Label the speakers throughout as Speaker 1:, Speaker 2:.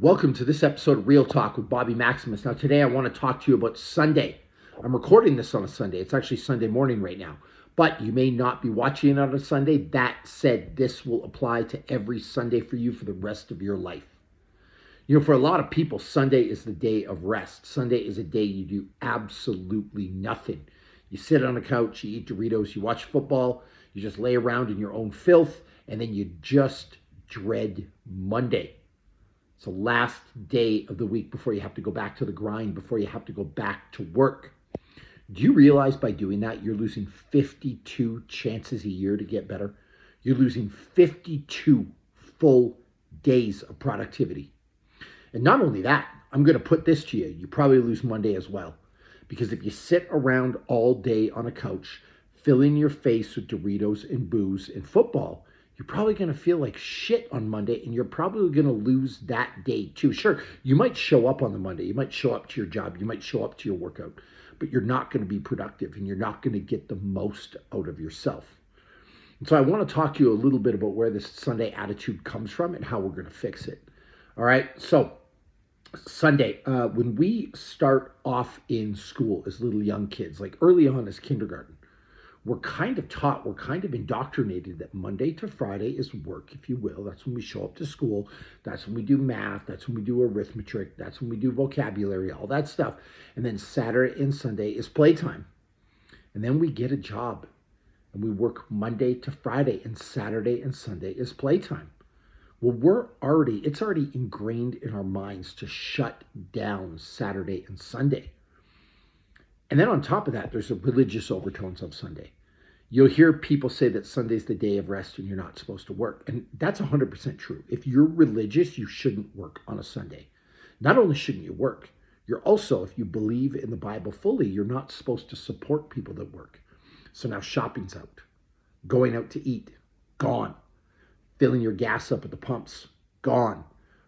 Speaker 1: Welcome to this episode of Real Talk with Bobby Maximus. Now, today I want to talk to you about Sunday. I'm recording this on a Sunday. It's actually Sunday morning right now, but you may not be watching it on a Sunday. That said, this will apply to every Sunday for you for the rest of your life. You know, for a lot of people, Sunday is the day of rest. Sunday is a day you do absolutely nothing. You sit on a couch, you eat Doritos, you watch football, you just lay around in your own filth, and then you just dread Monday. It's the last day of the week before you have to go back to the grind, before you have to go back to work. Do you realize by doing that, you're losing 52 chances a year to get better? You're losing 52 full days of productivity. And not only that, I'm going to put this to you. You probably lose Monday as well. Because if you sit around all day on a couch, filling your face with Doritos and booze and football, you're probably going to feel like shit on Monday, and you're probably going to lose that day too. Sure, you might show up on the Monday. You might show up to your job. You might show up to your workout, but you're not going to be productive, and you're not going to get the most out of yourself. And so I want to talk to you a little bit about where this Sunday attitude comes from and how we're going to fix it. All right, so Sunday, when we start off in school as little young kids, like early on as kindergarten, we're kind of taught, we're kind of indoctrinated that Monday to Friday is work, if you will. That's when we show up to school. That's when we do math. That's when we do arithmetic. That's when we do vocabulary, all that stuff. And then Saturday and Sunday is playtime. And then we get a job and we work Monday to Friday, and Saturday and Sunday is playtime. Well, it's already ingrained in our minds to shut down Saturday and Sunday. And then on top of that, there's a religious overtones of Sunday. You'll hear people say that Sunday's the day of rest and you're not supposed to work. And that's 100% true. If you're religious, you shouldn't work on a Sunday. Not only shouldn't you work, you're also, if you believe in the Bible fully, you're not supposed to support people that work. So now shopping's out. Going out to eat, gone. Filling your gas up at the pumps, gone.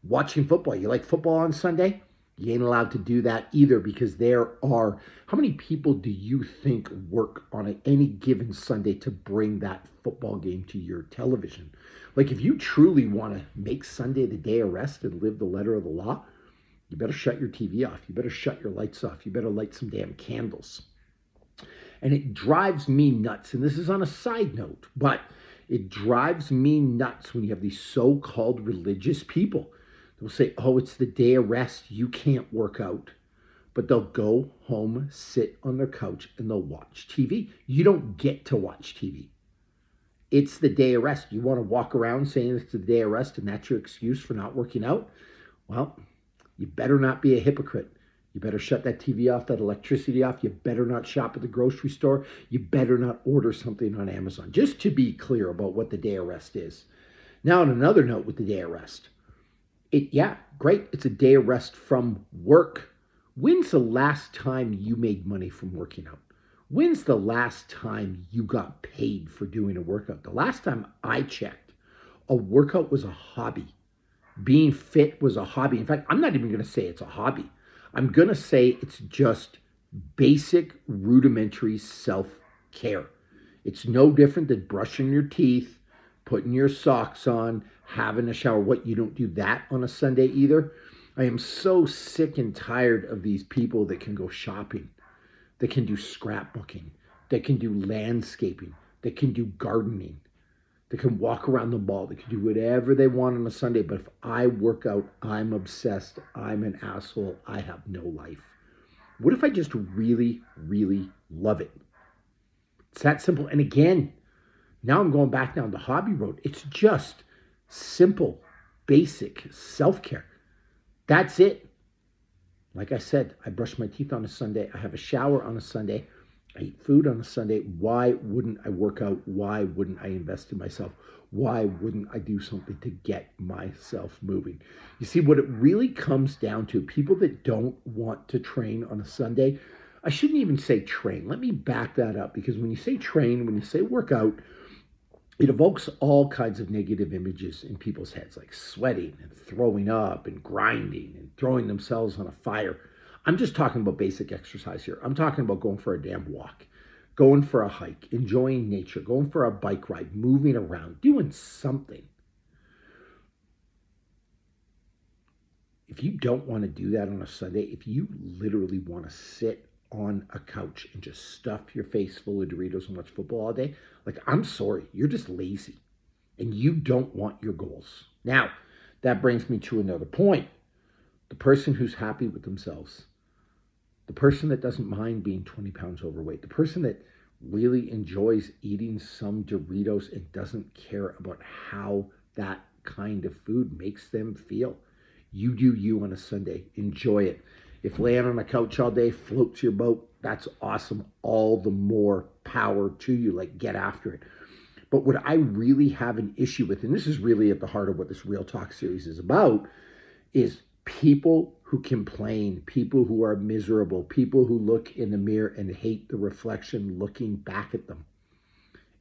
Speaker 1: Watching football. You like football on Sunday? You ain't allowed to do that either, because how many people do you think work on any given Sunday to bring that football game to your television? Like, if you truly want to make Sunday the day of rest and live the letter of the law, you better shut your TV off. You better shut your lights off. You better light some damn candles. And it drives me nuts. And this is on a side note, but it drives me nuts when you have these so-called religious people. They'll say, oh, it's the day of rest. You can't work out. But they'll go home, sit on their couch, and they'll watch TV. You don't get to watch TV. It's the day of rest. You want to walk around saying it's the day of rest and that's your excuse for not working out? Well, you better not be a hypocrite. You better shut that TV off, that electricity off. You better not shop at the grocery store. You better not order something on Amazon. Just to be clear about what the day of rest is. Now, on another note with the day of rest. Great. It's a day of rest from work. When's the last time you made money from working out? When's the last time you got paid for doing a workout? The last time I checked, a workout was a hobby. Being fit was a hobby. In fact, I'm not even going to say it's a hobby. I'm going to say it's just basic, rudimentary self-care. It's no different than brushing your teeth, putting your socks on, having a shower. What, you don't do that on a Sunday either? I am so sick and tired of these people that can go shopping, that can do scrapbooking, that can do landscaping, that can do gardening, that can walk around the mall, that can do whatever they want on a Sunday. But if I work out, I'm obsessed, I'm an asshole, I have no life. What if I just really, really love it? It's that simple. And again, now I'm going back down the hobby road. It's just simple, basic self-care. That's it. Like I said, I brush my teeth on a Sunday. I have a shower on a Sunday. I eat food on a Sunday. Why wouldn't I work out? Why wouldn't I invest in myself? Why wouldn't I do something to get myself moving? You see, what it really comes down to, people that don't want to train on a Sunday, I shouldn't even say train. Let me back that up, because when you say train, when you say workout, it evokes all kinds of negative images in people's heads, like sweating and throwing up and grinding and throwing themselves on a fire. I'm just talking about basic exercise here. I'm talking about going for a damn walk, going for a hike, enjoying nature, going for a bike ride, moving around, doing something. If you don't want to do that on a Sunday, if you literally want to sit on a couch and just stuff your face full of Doritos and watch football all day, like, I'm sorry, you're just lazy and you don't want your goals. Now, that brings me to another point. The person who's happy with themselves, the person that doesn't mind being 20 pounds overweight, the person that really enjoys eating some Doritos and doesn't care about how that kind of food makes them feel. You do you on a Sunday. Enjoy it. If laying on a couch all day floats your boat, that's awesome. All the more power to you. Like, get after it. But what I really have an issue with, and this is really at the heart of what this Real Talk series is about, is people who complain, people who are miserable, people who look in the mirror and hate the reflection looking back at them.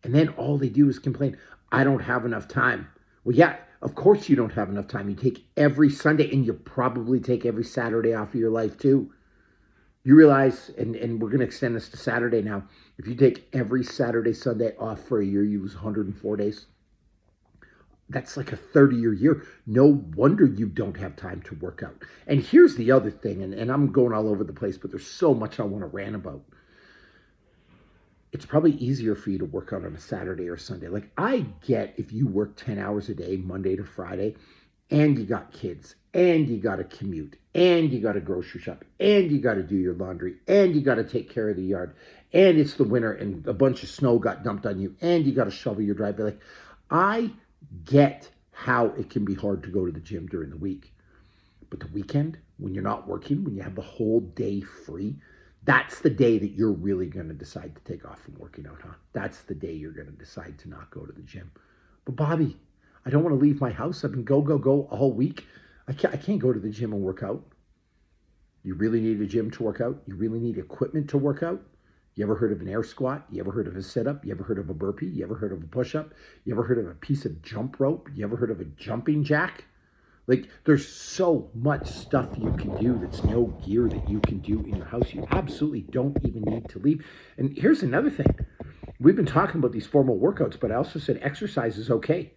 Speaker 1: And then all they do is complain, I don't have enough time. Well, yeah, of course you don't have enough time. You take every Sunday, and you probably take every Saturday off of your life too. You realize, and we're going to extend this to Saturday now, if you take every Saturday, Sunday off for a year, you lose 104 days. That's like a 30-year year. No wonder you don't have time to work out. And here's the other thing, and I'm going all over the place, but there's so much I want to rant about. It's probably easier for you to work out on a Saturday or Sunday. Like, I get if you work 10 hours a day, Monday to Friday, and you got kids, and you got to commute, and you got to grocery shop, and you got to do your laundry, and you got to take care of the yard, and it's the winter, and a bunch of snow got dumped on you, and you got to shovel your driveway. Like, I get how it can be hard to go to the gym during the week. But the weekend, when you're not working, when you have the whole day free, that's the day that you're really going to decide to take off from working out, huh? That's the day you're going to decide to not go to the gym. But Bobby, I don't want to leave my house. I've been go all week. I can't go to the gym and work out. You really need a gym to work out? You really need equipment to work out? You ever heard of an air squat? You ever heard of a sit-up? You ever heard of a burpee? You ever heard of a push-up? You ever heard of a piece of jump rope? You ever heard of a jumping jack? Like, there's so much stuff you can do that's no gear that you can do in your house. You absolutely don't even need to leave. And here's another thing. We've been talking about these formal workouts, but I also said exercise is okay.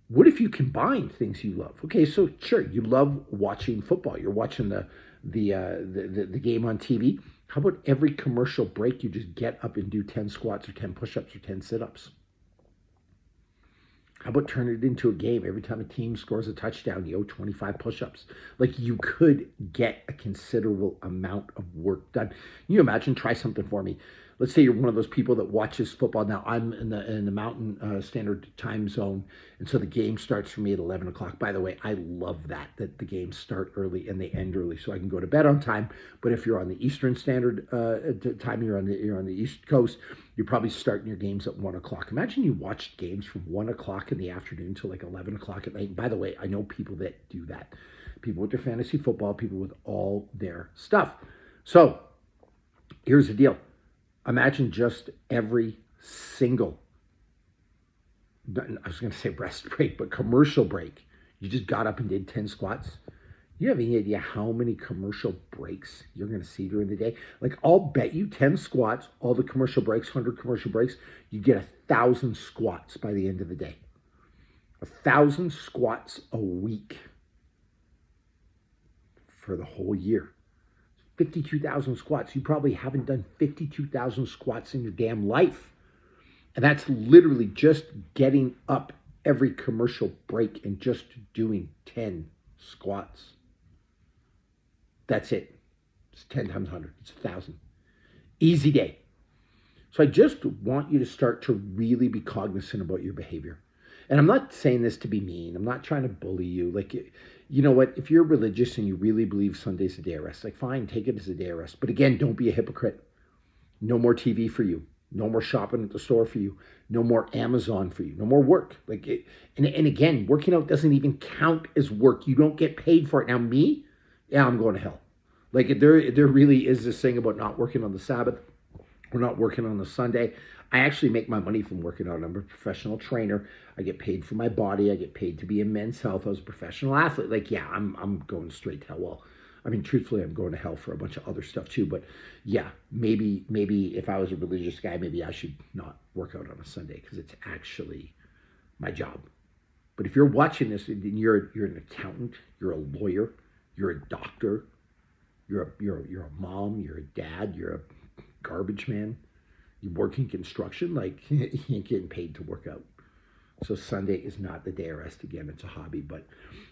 Speaker 1: What if you combine things you love? Okay, so sure, you love watching football. You're watching the game on TV. How about every commercial break you just get up and do 10 squats or 10 push-ups or 10 sit-ups? How about turn it into a game? Every time a team scores a touchdown, you owe 25 push-ups. Like, you could get a considerable amount of work done. Can you imagine? Try something for me. Let's say you're one of those people that watches football. Now, I'm in the Mountain Standard Time Zone, and so the game starts for me at 11 o'clock. By the way, I love that the games start early and they end early, so I can go to bed on time. But if you're on the Eastern Standard Time, you're on the East Coast, you're probably starting your games at 1 o'clock. Imagine you watched games from 1 o'clock in the afternoon till like 11 o'clock at night. And by the way, I know people that do that. People with their fantasy football, people with all their stuff. So here's the deal. Imagine just every single, I was going to say rest break, but commercial break. You just got up and did 10 squats. You have any idea how many commercial breaks you're going to see during the day? Like, I'll bet you 10 squats, all the commercial breaks, 100 commercial breaks, you get 1,000 squats by the end of the day. 1,000 squats a week for the whole year. 52,000 squats. You probably haven't done 52,000 squats in your damn life. And that's literally just getting up every commercial break and just doing 10 squats. That's it. It's 10 times 100. It's 1,000. Easy day. So I just want you to start to really be cognizant about your behavior. And I'm not saying this to be mean. I'm not trying to bully you. Like, you know what? If you're religious and you really believe Sunday's a day of rest, like, fine, take it as a day of rest. But again, don't be a hypocrite. No more TV for you. No more shopping at the store for you. No more Amazon for you. No more work. Like, and again, working out doesn't even count as work. You don't get paid for it. Now, me, yeah, I'm going to hell. Like, there really is this thing about not working on the Sabbath. We're not working on the Sunday. I actually make my money from working out. I'm a professional trainer. I get paid for my body. I get paid to be in Men's Health. I was a professional athlete. Like, yeah, I'm going straight to hell. Well, I mean, truthfully, I'm going to hell for a bunch of other stuff too. But yeah, maybe if I was a religious guy, maybe I should not work out on a Sunday because it's actually my job. But if you're watching this and you're an accountant, you're a lawyer, You're a doctor. You're a mom. You're a dad. You're a garbage man. You work in construction. Like you ain't getting paid to work out. So Sunday is not the day of rest again. It's a hobby. But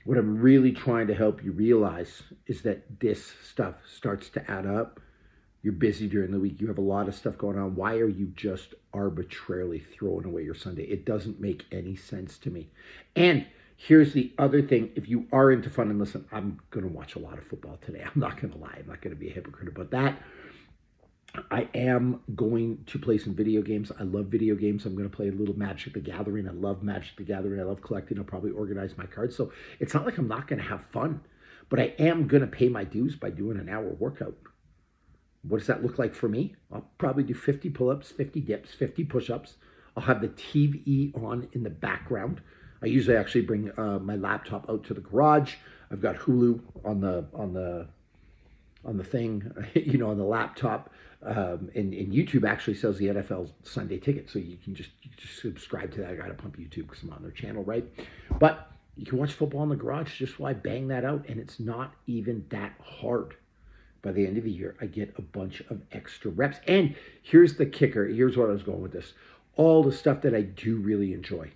Speaker 1: what I'm really trying to help you realize is that this stuff starts to add up. You're busy during the week. You have a lot of stuff going on. Why are you just arbitrarily throwing away your Sunday? It doesn't make any sense to me. And here's the other thing. If you are into fun, and listen, I'm going to watch a lot of football today. I'm not going to lie. I'm not going to be a hypocrite about that. I am going to play some video games. I love video games. I'm going to play a little Magic the Gathering. I love Magic the Gathering. I love collecting. I'll probably organize my cards. So it's not like I'm not going to have fun, but I am going to pay my dues by doing an hour workout. What does that look like for me? I'll probably do 50 pull-ups, 50 dips, 50 push-ups. I'll have the TV on in the background. I usually actually bring my laptop out to the garage. I've got Hulu on the thing, on the laptop. And YouTube actually sells the NFL Sunday ticket, so you can just subscribe to that. I got to pump YouTube because I'm on their channel, right? But you can watch football in the garage just while I bang that out, and it's not even that hard. By the end of the year, I get a bunch of extra reps. And here's the kicker. Here's what I was going with this. All the stuff that I do really enjoy.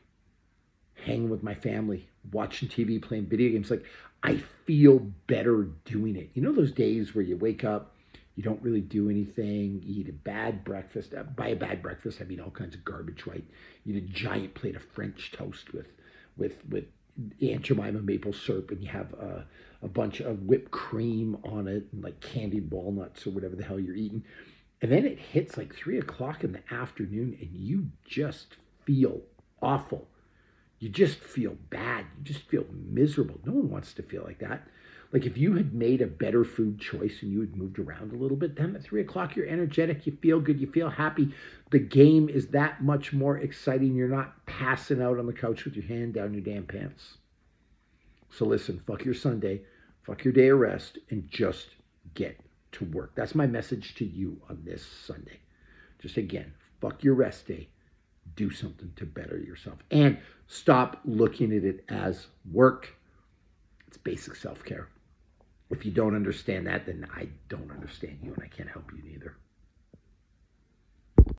Speaker 1: Hanging with my family, watching TV, playing video games. Like, I feel better doing it. You know those days where you wake up, you don't really do anything, you eat a bad breakfast. By a bad breakfast, I mean all kinds of garbage, right? You eat a giant plate of French toast with Aunt Jemima maple syrup, and you have a bunch of whipped cream on it, and like candied walnuts or whatever the hell you're eating. And then it hits like 3 o'clock in the afternoon, and you just feel awful. You just feel bad. You just feel miserable. No one wants to feel like that. Like if you had made a better food choice and you had moved around a little bit, then at 3 o'clock you're energetic, you feel good, you feel happy. The game is that much more exciting. You're not passing out on the couch with your hand down your damn pants. So listen, fuck your Sunday, fuck your day of rest, and just get to work. That's my message to you on this Sunday. Just again, fuck your rest day. Do something to better yourself. And stop looking at it as work. It's basic self-care. If you don't understand that, then I don't understand you, and I can't help you neither.